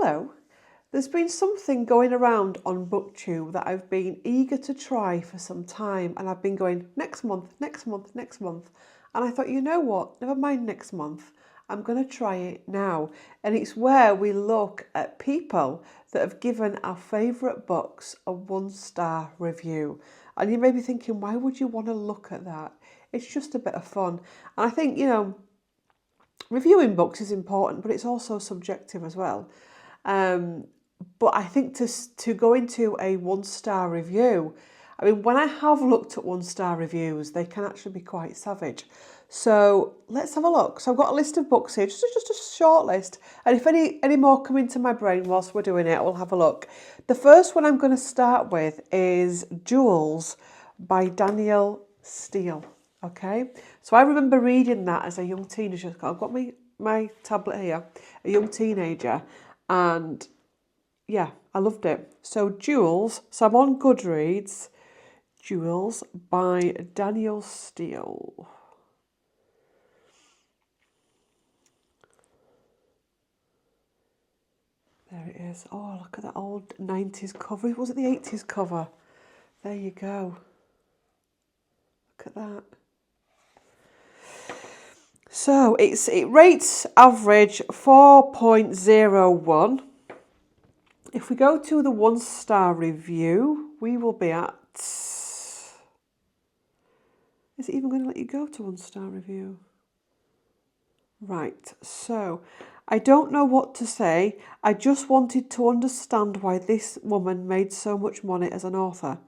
Hello. There's been something going around on BookTube that I've been eager to try for some time, and I've been going next month, next month, next month. And I thought, you know what? Never mind next month. I'm going to try it now. And it's where we look at people that have given our favourite books a 1-star review. And you may be thinking, why would you want to look at that? It's just a bit of fun. And I think, reviewing books is important, but it's also subjective as well. But I think to go into a 1-star review, I mean, when I have looked at 1-star reviews, they can actually be quite savage. So let's have a look. So I've got a list of books here, just a short list. And if any more come into my brain whilst we're doing it, we'll have a look. The first one I'm going to start with is Jewels by Danielle Steel. Okay, so I remember reading that as a young teenager. I've got my tablet here, a young teenager, and yeah, I loved it. So Jewels, so I'm on Goodreads, Jewels by Danielle Steel. There it is. Oh, look at that old 90s cover. Was it the 80s cover? There you go. Look at that. So it rates average 4.01. If we go to the 1-star review, we will be at... Is it even going to let you go to 1-star review? Right, so I don't know what to say. I just wanted to understand why this woman made so much money as an author.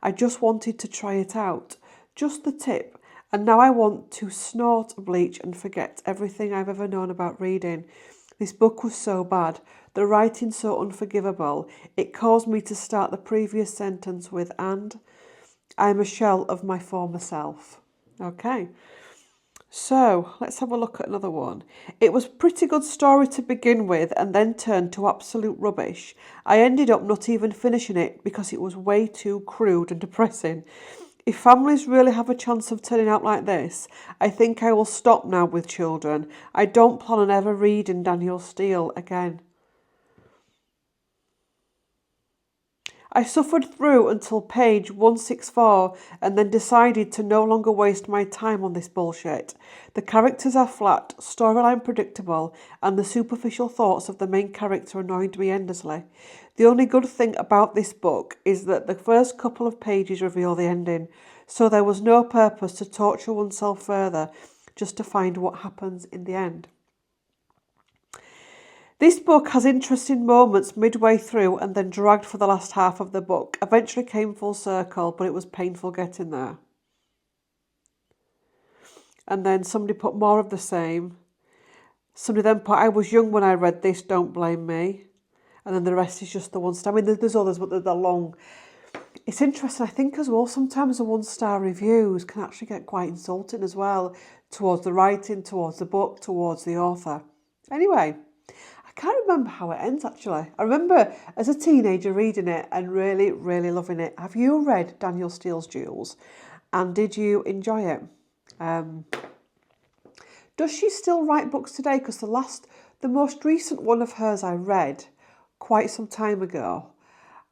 I just wanted to try it out. Just the tip. And now I want to snort bleach and forget everything I've ever known about reading. This book was so bad. The writing so unforgivable. It caused me to start the previous sentence with "and I'm a shell of my former self." Okay. So let's have a look at another one. It was a pretty good story to begin with and then turned to absolute rubbish. I ended up not even finishing it because it was way too crude and depressing. If families really have a chance of turning out like this, I think I will stop now with children. I don't plan on ever reading Danielle Steel again. I suffered through until page 164 and then decided to no longer waste my time on this bullshit. The characters are flat, storyline predictable, and the superficial thoughts of the main character annoyed me endlessly. The only good thing about this book is that the first couple of pages reveal the ending, so there was no purpose to torture oneself further just to find what happens in the end. This book has interesting moments midway through and then dragged for the last half of the book. Eventually came full circle, but it was painful getting there. And then somebody put more of the same. Somebody then put, I was young when I read this, don't blame me. And then the rest is just the 1-star. I mean, there's others, but they're long. It's interesting, I think, as well, sometimes the 1-star reviews can actually get quite insulting as well, towards the writing, towards the book, towards the author. Anyway, I can't remember how it ends, actually. I remember as a teenager reading it and really, really loving it. Have you read Danielle Steel's Jewels? And did you enjoy it? Does she still write books today? Because the most recent one of hers I read quite some time ago,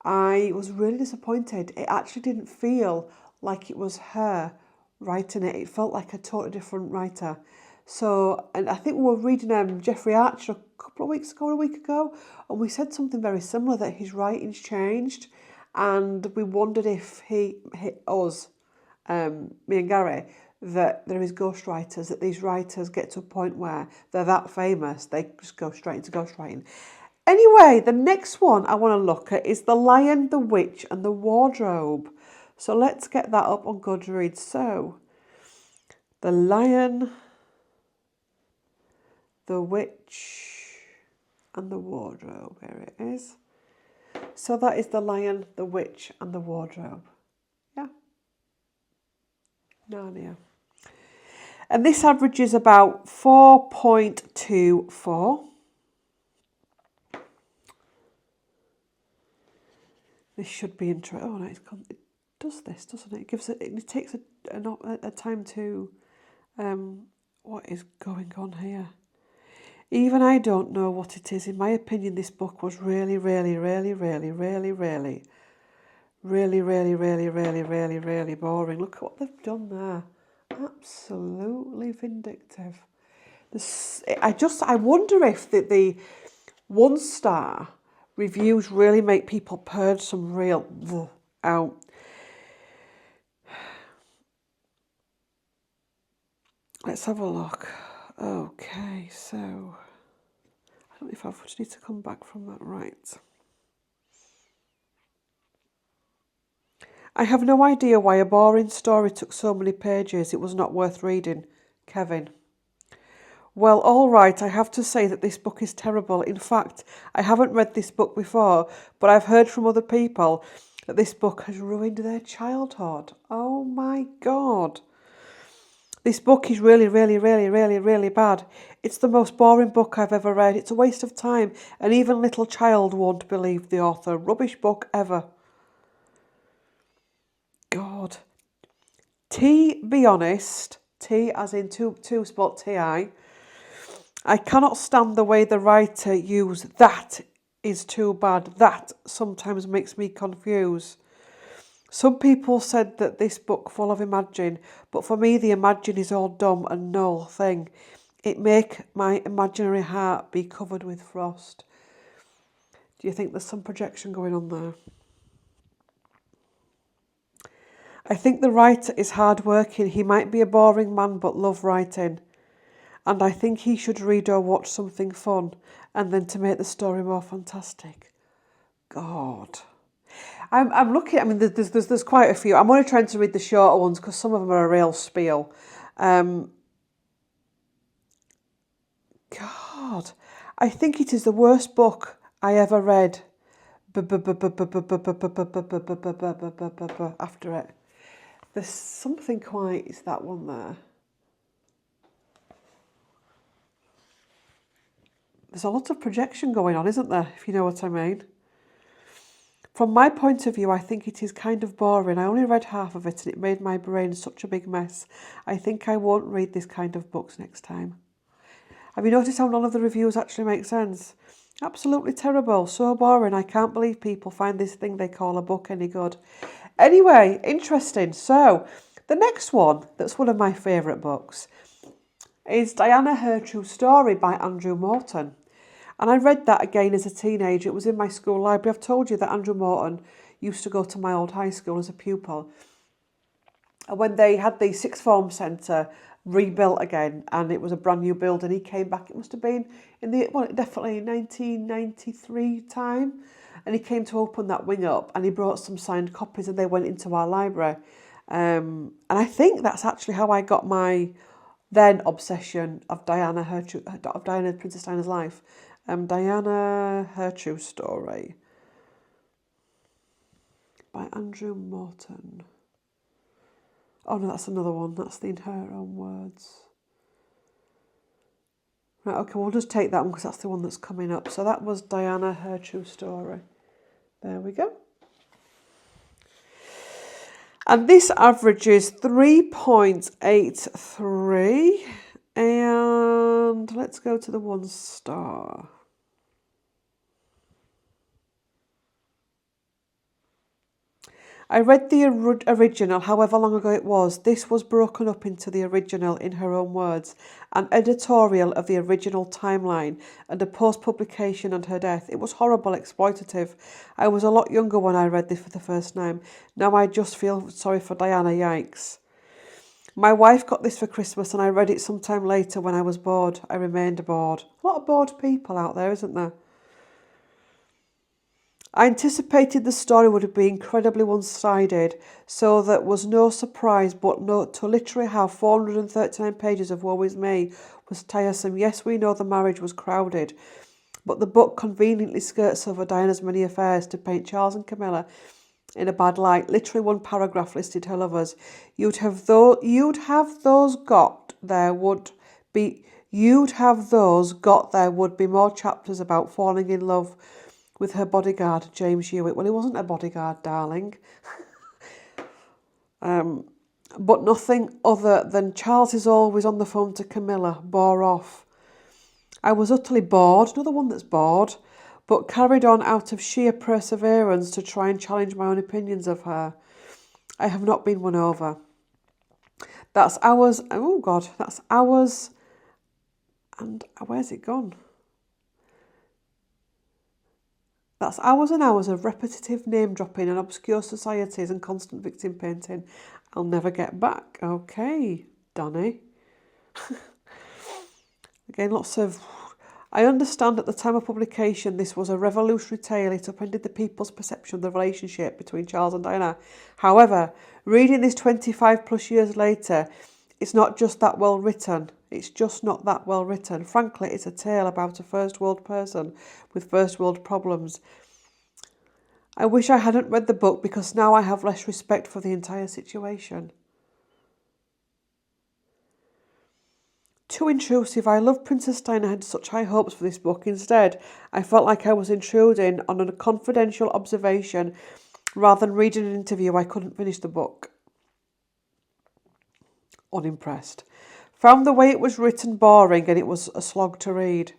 I was really disappointed. It actually didn't feel like it was her writing it. It felt like a totally different writer. So, and I think we were reading Jeffrey Archer a couple of weeks ago, or a week ago, and we said something very similar, that his writing's changed, and we wondered if me and Gary, that there is ghostwriters, that these writers get to a point where they're that famous, they just go straight into ghostwriting. Anyway, the next one I want to look at is The Lion, the Witch and the Wardrobe. So let's get that up on Goodreads. So, The Lion, the Witch and the Wardrobe. Here it is. So that is The Lion, the Witch and the Wardrobe. Yeah. Narnia. And this averages about 4.24. This should be interesting. Oh no, it does this, doesn't it? It takes a time to what is going on here. Even I don't know what it is. In my opinion, this book was really, really, really, really, really, really, really, really, really, really, really, really boring. Look at what they've done there. Absolutely vindictive. I wonder if the 1-star reviews really make people purge some real out. Let's have a look. Okay, so I don't know if I just need to come back from that right. I have no idea why a boring story took so many pages. It was not worth reading. Kevin. Well, all right, I have to say that this book is terrible. In fact, I haven't read this book before, but I've heard from other people that this book has ruined their childhood. Oh my God. This book is really, really, really, really, really bad. It's the most boring book I've ever read. It's a waste of time, and even little child won't believe the author. Rubbish book ever. God. Be honest, T as in two spot T-I. I cannot stand the way the writer used that is too bad. That sometimes makes me confused. Some people said that this book full of imagine, but for me the imagine is all dumb and null thing. It make my imaginary heart be covered with frost. Do you think there's some projection going on there? I think the writer is hard-working. He might be a boring man but love writing. And I think he should read or watch something fun and then to make the story more fantastic. God. I'm looking, I mean, there's quite a few. I'm only trying to read the shorter ones because some of them are a real spiel. God. I think it is the worst book I ever read. After it. There's something quite, it's that one there. There's a lot of projection going on, isn't there, if you know what I mean? From my point of view, I think it is kind of boring. I only read half of it and it made my brain such a big mess. I think I won't read this kind of books next time. Have you noticed how none of the reviews actually make sense? Absolutely terrible, so boring. I can't believe people find this thing they call a book any good. Anyway, interesting. So, the next one, that's one of my favourite books, is Diana, Her True Story by Andrew Morton. And I read that again as a teenager. It was in my school library. I've told you that Andrew Morton used to go to my old high school as a pupil. And when they had the sixth form centre rebuilt again, and it was a brand new building, he came back. It must have been definitely 1993 time. And he came to open that wing up and he brought some signed copies and they went into our library. And I think that's actually how I got my then obsession of Diana, Princess Diana's life. Diana, Her True Story by Andrew Morton. Oh no, that's another one. That's In Her Own Words. Right, okay, we'll just take that one because that's the one that's coming up. So that was Diana, Her True Story. There we go. And this averages 3.83. And let's go to the 1-star. I read the original, however long ago it was. This was broken up into the original In Her Own Words, an editorial of the original timeline, and a post-publication and her death. It was horrible, exploitative. I was a lot younger when I read this for the first time. Now I just feel sorry for Diana, yikes. My wife got this for Christmas and I read it sometime later when I was bored. I remained bored. A lot of bored people out there, isn't there? I anticipated the story would be incredibly one-sided, so that was no surprise, but to literally have 439 pages of woe is me was tiresome. Yes, we know the marriage was crowded, but the book conveniently skirts over Diana's many affairs to paint Charles and Camilla in a bad light. Literally one paragraph listed her lovers. You'd have those got there would be more chapters about falling in love with her bodyguard, James Hewitt. Well, he wasn't a bodyguard, darling. But nothing other than Charles is always on the phone to Camilla, bore off. I was utterly bored, another one that's bored, but carried on out of sheer perseverance to try and challenge my own opinions of her. I have not been won over. That's hours, oh God, that's hours, and where's it gone? That's hours and hours of repetitive name dropping and obscure societies and constant victim painting. I'll never get back. Okay, Danny. Again, lots of... I understand at the time of publication this was a revolutionary tale. It upended the people's perception of the relationship between Charles and Diana. However, reading this 25 plus years later, it's not just that well written. It's just not that well written. Frankly, it's a tale about a first world person with first world problems. I wish I hadn't read the book because now I have less respect for the entire situation. Too intrusive. I love Princess Diana. I had such high hopes for this book. Instead, I felt like I was intruding on a confidential observation rather than reading an interview. I couldn't finish the book. Unimpressed. Found the way it was written boring and it was a slog to read.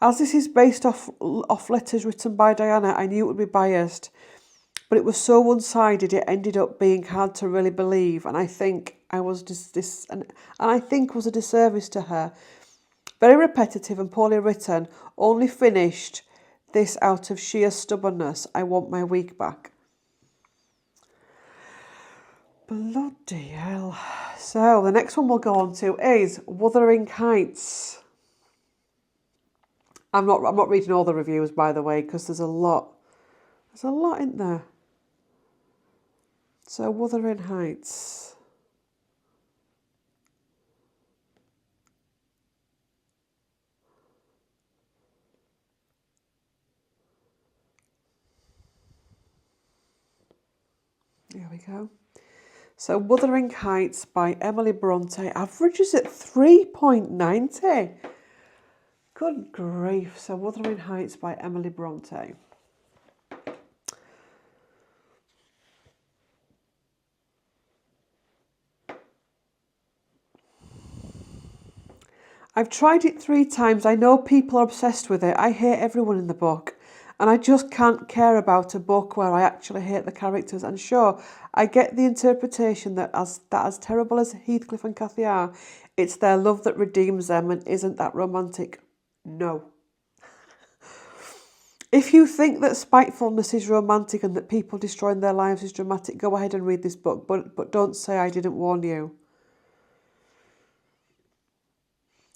As this is based off letters written by Diana, I knew it would be biased, but it was so one-sided it ended up being hard to really believe, and I think was a disservice to her. Very repetitive and poorly written. Only finished this out of sheer stubbornness. I want my week back. Bloody hell. So the next one we'll go on to is Wuthering Heights. I'm not reading all the reviews, by the way, because there's a lot. There's a lot in there. So Wuthering Heights. Here we go. So Wuthering Heights by Emily Bronte. Averages at 3.90. Good grief. So Wuthering Heights by Emily Bronte. I've tried it 3 times. I know people are obsessed with it. I hate everyone in the book. And I just can't care about a book where I actually hate the characters. And sure, I get the interpretation that as terrible as Heathcliff and Cathy are, it's their love that redeems them, and isn't that romantic? No. If you think that spitefulness is romantic and that people destroying their lives is dramatic, go ahead and read this book, but don't say I didn't warn you.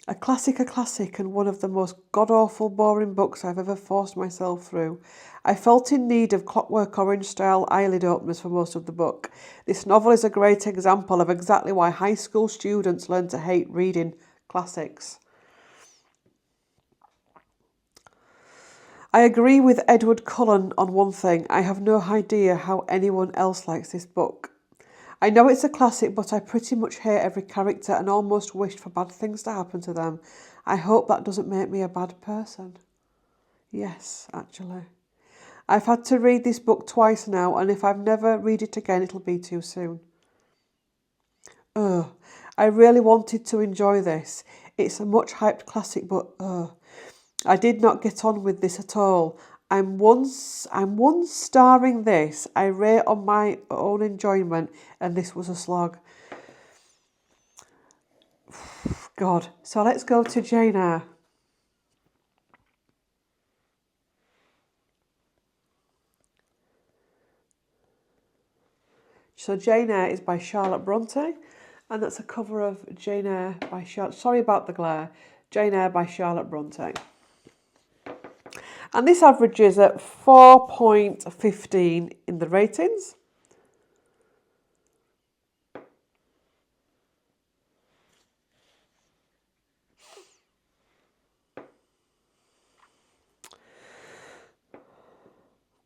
A classic, and one of the most god-awful boring books I've ever forced myself through. I felt in need of Clockwork Orange-style eyelid openers for most of the book. This novel is a great example of exactly why high school students learn to hate reading classics. I agree with Edward Cullen on one thing. I have no idea how anyone else likes this book. I know it's a classic, but I pretty much hate every character and almost wished for bad things to happen to them. I hope that doesn't make me a bad person. Yes, actually. I've had to read this book twice now, and if I've never read it again, it'll be too soon. I really wanted to enjoy this. It's a much hyped classic, but I did not get on with this at all. I'm one starring this. I rate on my own enjoyment, and this was a slog. God. So let's go to Jane Eyre. So Jane Eyre is by Charlotte Bronte, and that's a cover of Jane Eyre by Charlotte. Sorry about the glare. Jane Eyre by Charlotte Bronte. And this averages at 4.15 in the ratings.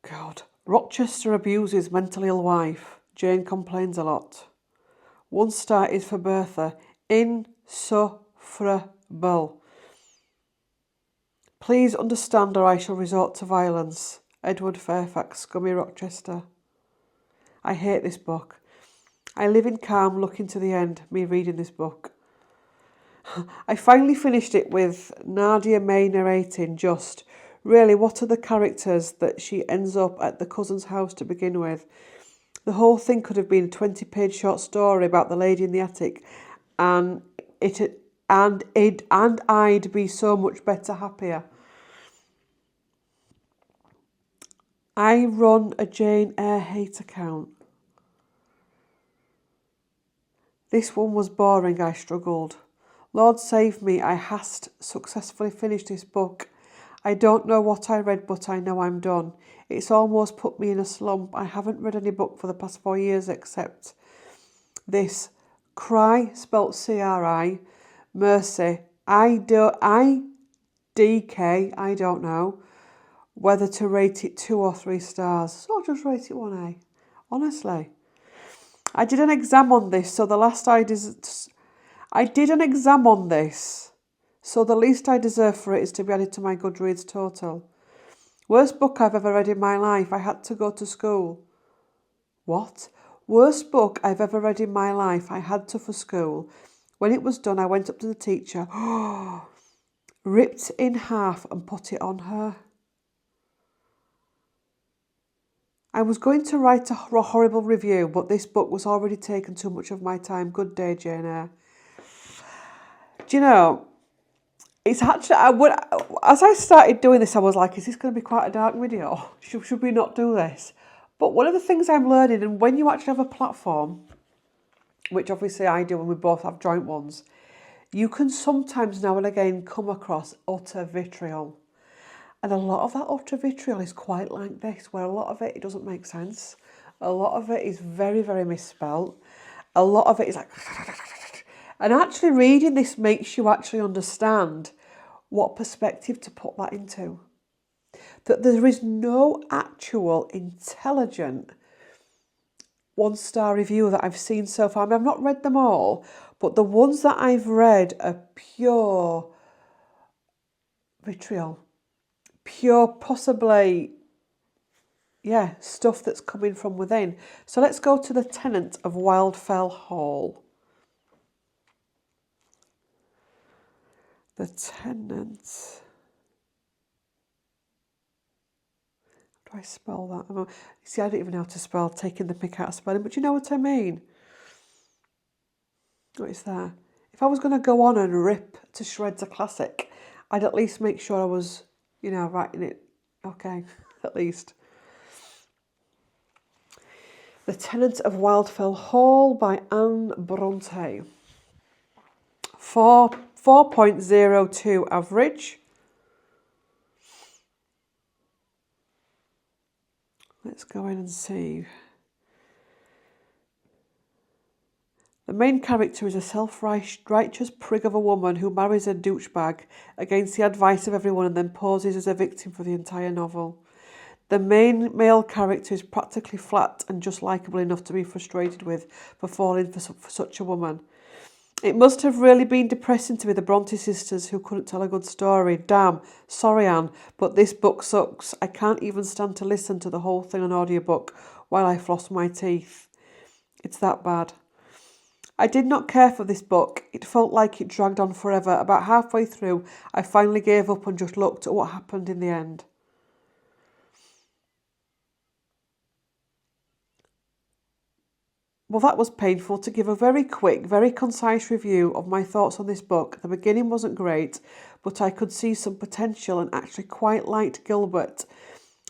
God. Rochester abuses mentally ill wife. Jane complains a lot. 1 star is for Bertha. Insufferable. Please understand or I shall resort to violence. Edward Fairfax, Scummy Rochester. I hate this book. I live in calm, looking to the end, me reading this book. I finally finished it with Nadia May narrating just, really, what are the characters that she ends up at the cousin's house to begin with? The whole thing could have been a 20-page short story about the lady in the attic, and I'd be so much better, happier. I run a Jane Eyre hate account. This one was boring, I struggled. Lord save me, I hast successfully finished this book. I don't know what I read, but I know I'm done. It's almost put me in a slump. I haven't read any book for the past 4 years except this. Cry, spelt C-R-I, Mercy, I-D-K, I don't know whether to rate it 2 or 3 stars. So I'll just rate it 1A. Honestly. I did an exam on this, so the least I deserve for it is to be added to my Goodreads total. Worst book I've ever read in my life. I had to go to school. What? Worst book I've ever read in my life. I had to for school. When it was done, I went up to the teacher, ripped in half and put it on her. I was going to write a horrible review, but this book was already taking too much of my time. Good day, Jane Eyre. Do you know, it's actually, as I started doing this, I was like, is this going to be quite a dark video? Should we not do this? But one of the things I'm learning, and when you actually have a platform, which obviously I do and we both have joint ones, you can sometimes now and again come across utter vitriol. And a lot of that utter vitriol is quite like this, where a lot of it doesn't make sense. A lot of it is very, very misspelt. A lot of it is like... And actually reading this makes you actually understand what perspective to put that into. That there is no actual intelligent 1-star review that I've seen so far. I mean, I've not read them all, but the ones that I've read are pure vitriol. Pure, possibly, stuff that's coming from within. So let's go to the tenant of Wildfell Hall. The tenant. How do I spell that? See, I don't even know how to spell, taking the pick out of spelling, but you know what I mean? What is that? If I was going to go on and rip to shreds a classic, I'd at least make sure I was, writing it okay, at least. The Tenant of Wildfell Hall by Anne Bronte. 4.02 average. Let's go in and see. The main character is a self-righteous prig of a woman who marries a douchebag against the advice of everyone and then poses as a victim for the entire novel. The main male character is practically flat and just likeable enough to be frustrated with for falling for such a woman. It must have really been depressing to be the Bronte sisters who couldn't tell a good story. Damn, sorry Anne, but this book sucks. I can't even stand to listen to the whole thing on audiobook while I floss my teeth. It's that bad. I did not care for this book. It felt like it dragged on forever. About halfway through, I finally gave up and just looked at what happened in the end. Well, that was painful to give a very quick, very concise review of my thoughts on this book. The beginning wasn't great, but I could see some potential and actually quite liked Gilbert.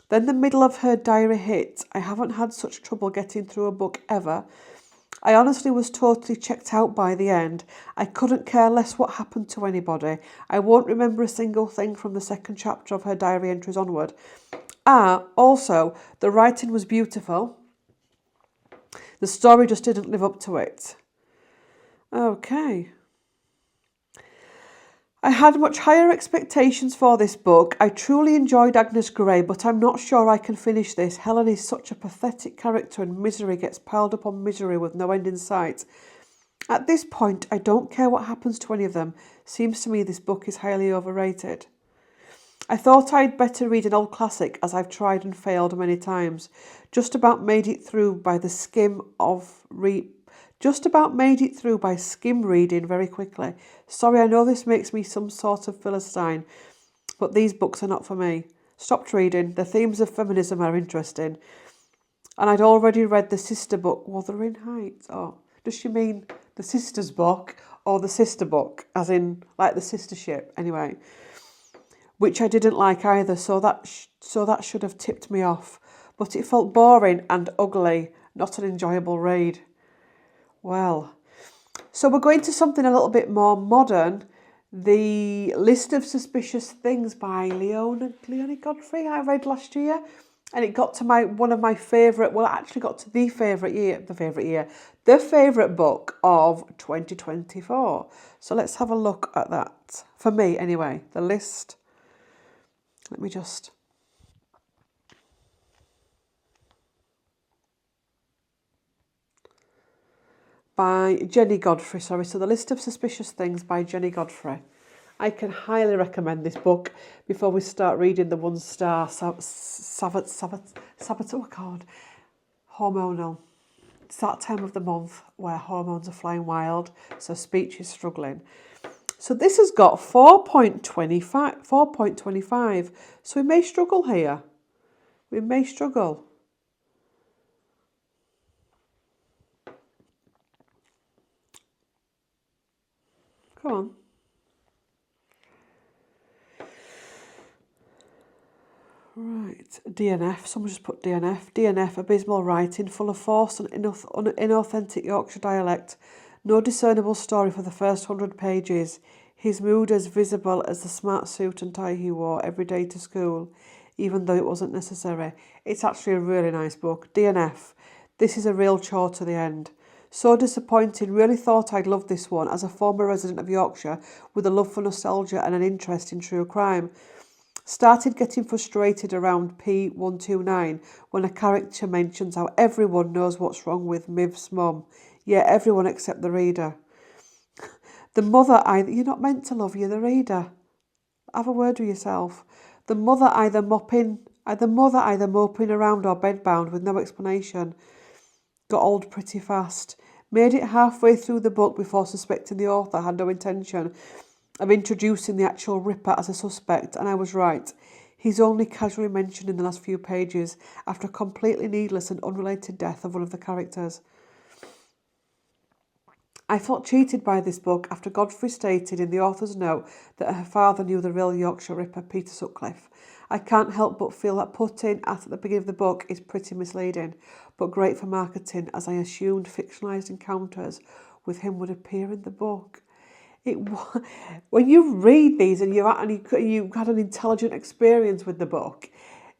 Then the middle of her diary hit. I haven't had such trouble getting through a book ever. I honestly was totally checked out by the end. I couldn't care less what happened to anybody. I won't remember a single thing from the second chapter of her diary entries onward. Also, the writing was beautiful. The story just didn't live up to it. Okay. I had much higher expectations for this book. I truly enjoyed Agnes Grey, but I'm not sure I can finish this. Helen is such a pathetic character and misery gets piled up on misery with no end in sight. At this point, I don't care what happens to any of them. Seems to me this book is highly overrated. I thought I'd better read an old classic, as I've tried and failed many times. Just about made it through by the skim of Just about made it through by skim reading very quickly. Sorry, I know this makes me some sort of Philistine, but these books are not for me. Stopped reading. The themes of feminism are interesting. And I'd already read the sister book, Wuthering Heights. Oh, does she mean the sister's book or the sister book, as in like the sister ship? Anyway, which I didn't like either, so that should have tipped me off. But it felt boring and ugly, not an enjoyable read. Well, so we're going to something a little bit more modern. The List of Suspicious Things by Leonie Godfrey I read last year. And it got to one of my favourite, well, it actually got to the favourite book of 2024. So let's have a look at that. For me, anyway, the list. Let me just... By Jenny Godfrey, sorry. So The List of Suspicious Things by Jenny Godfrey. I can highly recommend this book before we start reading the one-star hormonal. It's that time of the month where hormones are flying wild, so speech is struggling. So this has got 4.25. So we may struggle here. We may struggle. Come on. Right, DNF. Someone just put DNF. DNF, abysmal writing, full of forced and inauthentic Yorkshire dialect. No discernible story for the first 100 pages. His mood as visible as the smart suit and tie he wore every day to school, even though it wasn't necessary. It's actually a really nice book. DNF. This is a real chore to the end. So disappointing. Really thought I'd love this one as a former resident of Yorkshire with a love for nostalgia and an interest in true crime. Started getting frustrated around P129 when a character mentions how everyone knows what's wrong with Miv's mum. Yeah, everyone except the reader. The mother you're not meant to love, you're the reader. Have a word with yourself. The mother either moping around or bedbound with no explanation. Got old pretty fast. Made it halfway through the book before suspecting the author had no intention of introducing the actual Ripper as a suspect, and I was right. He's only casually mentioned in the last few pages after a completely needless and unrelated death of one of the characters. I felt cheated by this book after Godfrey stated in the author's note that her father knew the real Yorkshire Ripper, Peter Sutcliffe. I can't help but feel that putting at the beginning of the book is pretty misleading, but great for marketing, as I assumed fictionalised encounters with him would appear in the book. When you read these and you had an intelligent experience with the book,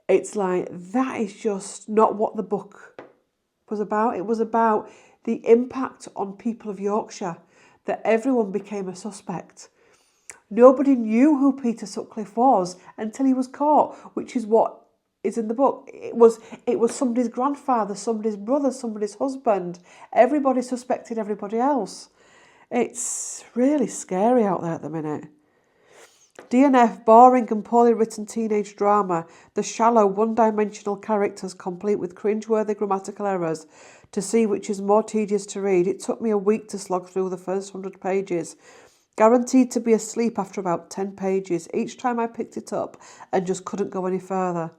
it's like, that is just not what the book was about. It was about the impact on people of Yorkshire, that everyone became a suspect. Nobody knew who Peter Sutcliffe was until he was caught, which is what is in the book. It was somebody's grandfather, somebody's brother, somebody's husband. Everybody suspected everybody else. It's really scary out there at the minute. DNF, boring and poorly written teenage drama. The shallow, one-dimensional characters complete with cringe-worthy grammatical errors. To see which is more tedious to read, it took me a week to slog through the first 100 pages. Guaranteed to be asleep after about 10 pages each time I picked it up and just couldn't go any further.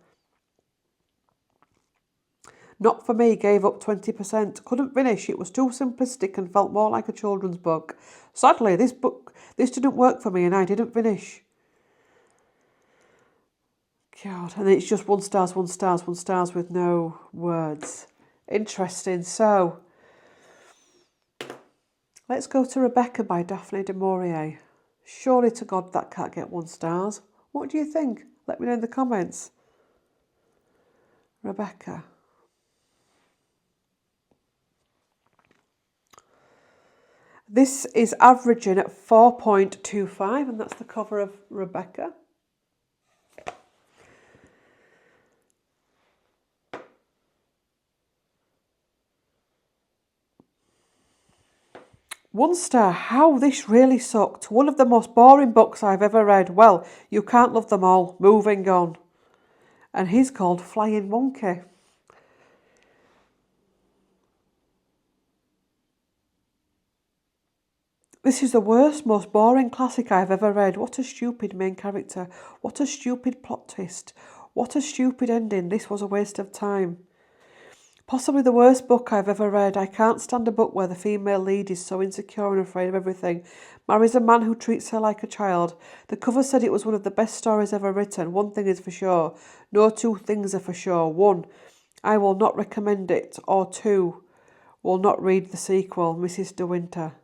Not for me, gave up 20%. Couldn't finish, it was too simplistic and felt more like a children's book. Sadly, this didn't work for me and I didn't finish. God, and it's just 1 star with no words. Interesting. So, let's go to Rebecca by Daphne du Maurier. Surely to God that can't get 1 star. What do you think? Let me know in the comments. Rebecca. This is averaging at 4.25, and that's the cover of Rebecca. One star, how this really sucked. One of the most boring books I've ever read. Well, you can't love them all. Moving on. And he's called Flying Monkey. This is the worst, most boring classic I've ever read. What a stupid main character. What a stupid plot twist. What a stupid ending. This was a waste of time. Possibly the worst book I've ever read. I can't stand a book where the female lead is so insecure and afraid of everything. Marries a man who treats her like a child. The cover said it was one of the best stories ever written. One thing is for sure. No two things are for sure. 1, I will not recommend it. Or 2, will not read the sequel, Mrs. De Winter.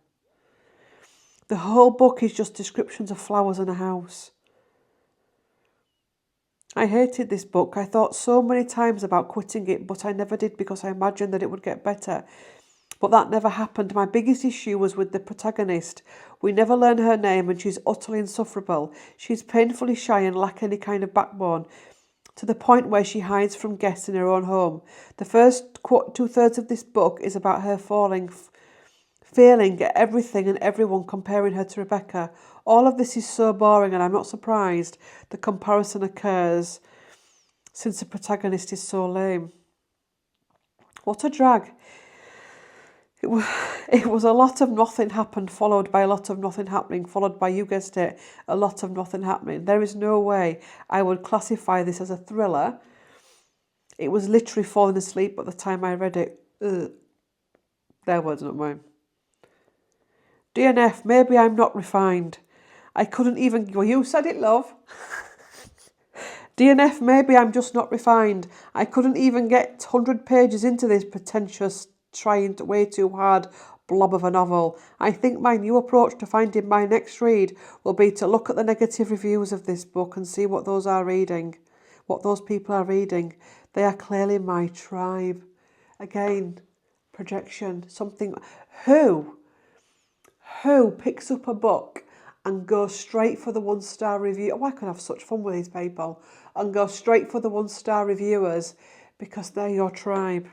The whole book is just descriptions of flowers and a house. I hated this book. I thought so many times about quitting it, but I never did because I imagined that it would get better. But that never happened. My biggest issue was with the protagonist. We never learn her name and she's utterly insufferable. She's painfully shy and lacks any kind of backbone, to the point where she hides from guests in her own home. The first 2/3 of this book is about her failing at everything and everyone, comparing her to Rebecca. All of this is so boring, and I'm not surprised the comparison occurs since the protagonist is so lame. What a drag. It was a lot of nothing happened, followed by a lot of nothing happening, followed by, you guessed it, a lot of nothing happening. There is no way I would classify this as a thriller. It was literally falling asleep at the time I read it. Ugh. Their words, not mine. DNF, maybe I'm not refined. I couldn't even... Well, you said it, love. DNF, maybe I'm just not refined. I couldn't even get 100 pages into this pretentious, trying way too hard blob of a novel. I think my new approach to finding my next read will be to look at the negative reviews of this book and see what those people are reading. They are clearly my tribe. Again, projection, something... Who picks up a book and goes straight for the 1-star review? Oh, I could have such fun with these people. And go straight for the 1-star reviewers because they're your tribe.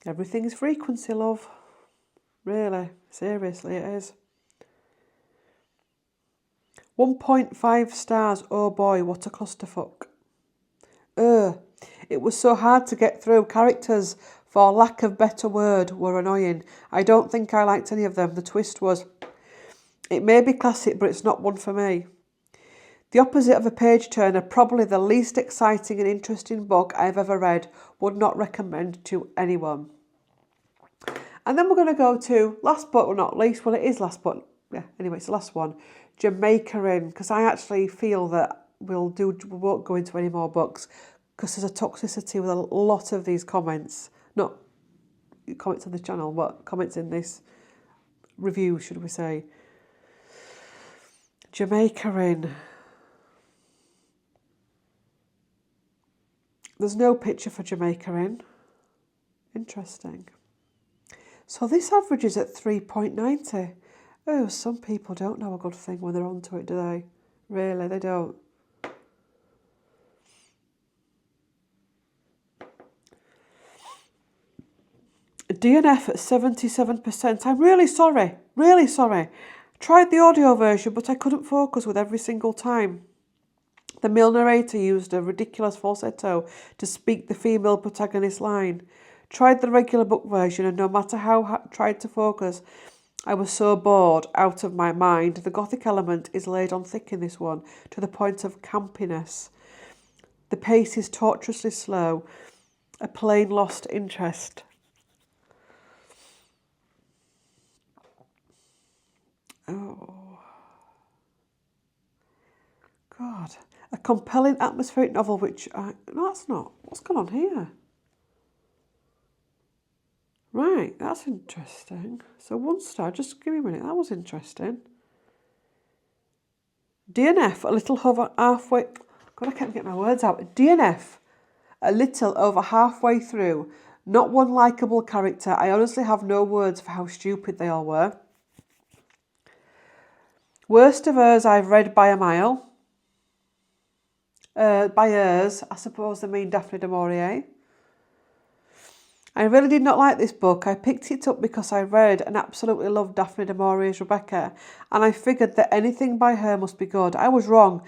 Everything is frequency, love. Really, seriously, it is. 1.5 stars. Oh boy, what a clusterfuck. It was so hard to get through. Characters, for lack of better word, were annoying. I don't think I liked any of them. The twist was, it may be classic, but it's not one for me. The opposite of a page turner, probably the least exciting and interesting book I've ever read. Would not recommend to anyone. And then we're going to go to, last but not least, well, it is last but, yeah, anyway, it's the last one, Jamaica Inn, because I actually feel that we won't go into any more books because there's a toxicity with a lot of these comments. Not comments on the channel, but comments in this review, should we say. Jamaica Inn. There's no picture for Jamaica Inn. Interesting. So this averages at 3.90. Oh, some people don't know a good thing when they're onto it, do they? Really, they don't. DNF at 77%. I'm really sorry. Really sorry. Tried the audio version, but I couldn't focus with every single time. The male narrator used a ridiculous falsetto to speak the female protagonist's line. Tried the regular book version, and no matter how I tried to focus, I was so bored, out of my mind. The gothic element is laid on thick in this one, to the point of campiness. The pace is tortuously slow, a plain lost interest. Oh, God. A compelling atmospheric novel which... no, that's not. What's going on here? Right, that's interesting. So 1 star, just give me a minute. That was interesting. DNF, a little over halfway... God, I can't get my words out. DNF, a little over halfway through. Not one likeable character. I honestly have no words for how stupid they all were. Worst of hers I've read by a mile. By hers, I suppose they mean Daphne du Maurier. I really did not like this book. I picked it up because I read and absolutely loved Daphne du Maurier's Rebecca, and I figured that anything by her must be good. I was wrong.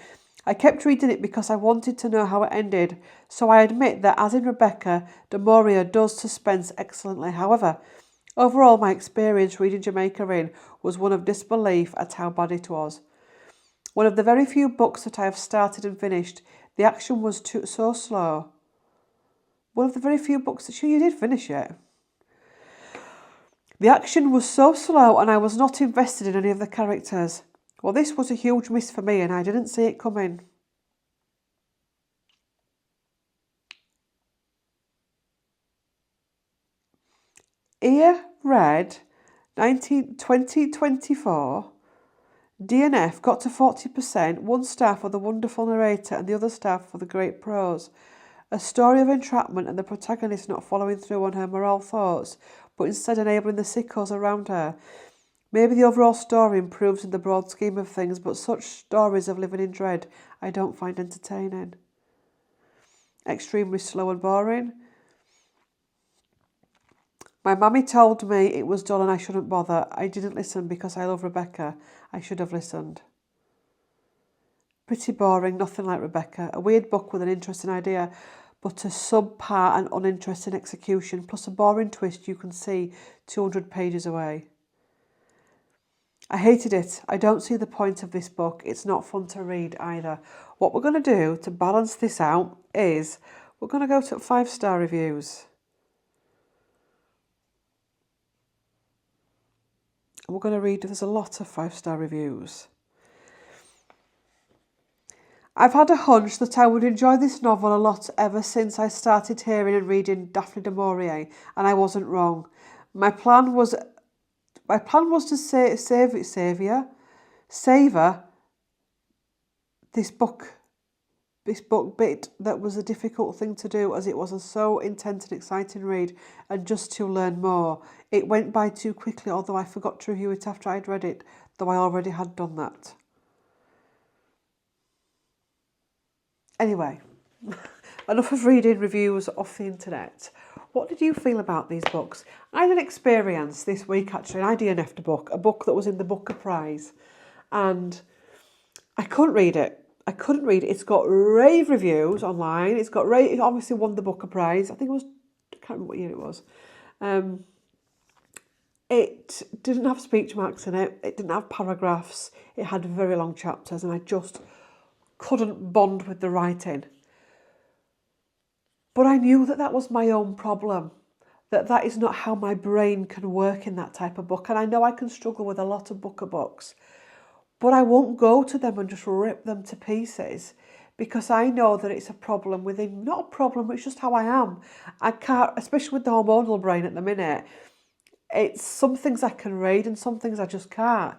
I kept reading it because I wanted to know how it ended, so I admit that as in Rebecca, du Maurier does suspense excellently. However, Overall, my experience reading Jamaica Inn was one of disbelief at how bad it was. One of the very few books that I have started and finished, the action was so slow. One of the very few books that you did finish it. The action was so slow and I was not invested in any of the characters. Well, this was a huge miss for me and I didn't see it coming. Ear read 2024. DNF got to 40%, 1 star for the wonderful narrator and the other star for the great prose. A story of entrapment and the protagonist not following through on her moral thoughts, but instead enabling the sickos around her. Maybe the overall story improves in the broad scheme of things, but such stories of living in dread I don't find entertaining. Extremely slow and boring. My mummy told me it was dull and I shouldn't bother. I didn't listen because I love Rebecca. I should have listened. Pretty boring, nothing like Rebecca. A weird book with an interesting idea, but a subpar and uninteresting execution, plus a boring twist you can see 200 pages away. I hated it. I don't see the point of this book. It's not fun to read either. What we're going to do to balance this out is we're going to go to 5-star reviews. We're going to read, there's a lot of 5-star reviews. I've had a hunch that I would enjoy this novel a lot ever since I started hearing and reading Daphne du Maurier, and I wasn't wrong. My plan was to savour this book bit that was a difficult thing to do, as it was a so intense and exciting read, and just to learn more. It went by too quickly, although I forgot to review it after I'd read it, though I already had done that. Anyway, enough of reading reviews off the internet. What did you feel about these books? I had an experience this week actually. I DNF'd a book that was in the Booker Prize, and I couldn't read it. It's got rave reviews online. It obviously won the Booker Prize. I can't remember what year it was. It didn't have speech marks in it. It didn't have paragraphs. It had very long chapters, and I just couldn't bond with the writing. But I knew that was my own problem, that is not how my brain can work in that type of book. And I know I can struggle with a lot of Booker books, but I won't go to them and just rip them to pieces, because I know that it's a problem within, not a problem, it's just how I am. I can't, especially with the hormonal brain at the minute, it's some things I can read and some things I just can't.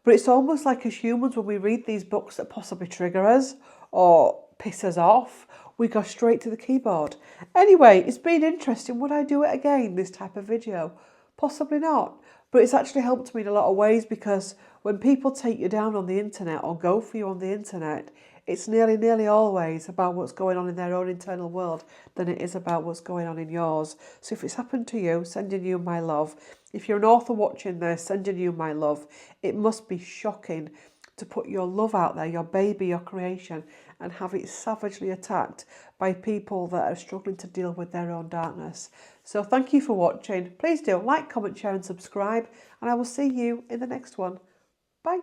But it's almost like as humans, when we read these books that possibly trigger us or piss us off, we go straight to the keyboard. Anyway, it's been interesting. Would I do it again, this type of video? Possibly not. But it's actually helped me in a lot of ways, because when people take you down on the internet or go for you on the internet, it's nearly always about what's going on in their own internal world than it is about what's going on in yours. So if it's happened to you, sending you my love. If you're an author watching this, sending you my love. It must be shocking to put your love out there, your baby, your creation, and have it savagely attacked by people that are struggling to deal with their own darkness. So thank you for watching. Please do like, comment, share and subscribe, and I will see you in the next one. Bye.